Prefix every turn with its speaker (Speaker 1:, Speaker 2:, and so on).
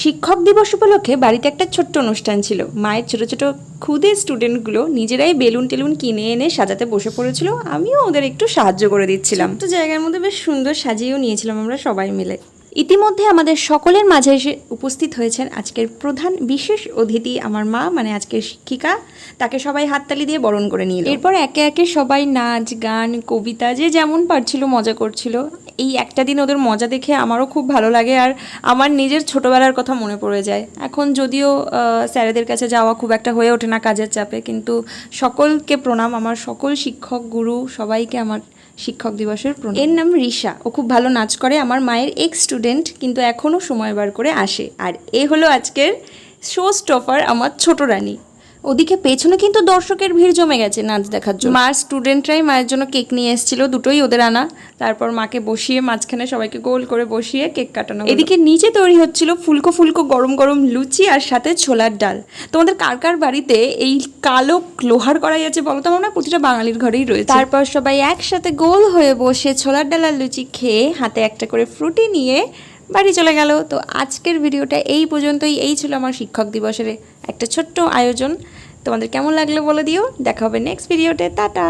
Speaker 1: শিক্ষক দিবস উপলক্ষে বাড়িতে একটা ছোট্ট অনুষ্ঠান ছিল। মায়ের ছোট ছোট খুদে স্টুডেন্টগুলো নিজেরাই বেলুন টেলুন কিনে এনে সাজাতে বসে পড়েছিল। আমিও ওদের একটু সাহায্য করে দিচ্ছিলাম। তো জায়গার মধ্যে বেশ সুন্দর সাজিয়েও নিয়েছিলাম আমরা সবাই মিলে। ইতিমধ্যে আমাদের সকলের মাঝে এসে উপস্থিত হয়েছেন আজকের প্রধান বিশেষ অতিথি, আমার মা, মানে আজকের শিক্ষিকা। তাকে সবাই হাততালি দিয়ে বরণ করে নিল। এরপর একে একে সবাই নাচ গান কবিতা যে যেমন পারছিল মজা করছিল। এই একটা দিন ওদের মজা দেখে আমারও খুব ভালো লাগে, আর আমার নিজের ছোটোবেলার কথা মনে পড়ে যায়। এখন যদিও স্যারেদের কাছে যাওয়া খুব একটা হয়ে ওঠে না কাজের চাপে, কিন্তু সকলকে প্রণাম, আমার সকল শিক্ষক গুরু সবাইকে আমার শিক্ষক দিবসের প্রণাম। এর নাম রিশা, ও খুব ভালো নাচ করে, আমার মায়ের এক্স স্টুডেন্ট, কিন্তু এখনও সময় বার করে আসে। আর এ হলো আজকের শো স্টপার আমার ছোট রানী। ওদিকে পেছনে কিন্তু দর্শকের ভিড় জমে গেছে নাচ দেখার জন্য। মার স্টুডেন্টরাই মায়ের জন্য কেক নিয়ে এসেছিল, দুটোই ওদের আনা। তারপর মাকে বসিয়ে মাঝখানে সবাইকে গোল করে বসিয়ে কেক কাটানো। এদিকে নিচে তৈরি হচ্ছিল ফুলকো ফুলকো গরম গরম লুচি আর সাথে ছোলার ডাল। তোমাদের কার কার বাড়িতে এই কালো লোহার কড়াই আছে বলো তো? আমার না প্রতিটা বাঙালির ঘরেই রয়েছে। তারপর সবাই একসাথে গোল হয়ে বসে ছোলার ডাল আর লুচি খেয়ে হাতে একটা করে ফ্রুটি নিয়ে বাড়ি চলে গেল। তো আজকের ভিডিওটা এই পর্যন্তই। এই ছিল আমার শিক্ষক দিবসের একটা ছোট্ট আয়োজন। তোমাদের কেমন লাগলো বলে দিও। দেখা হবে নেক্সট ভিডিওতে। টাটা।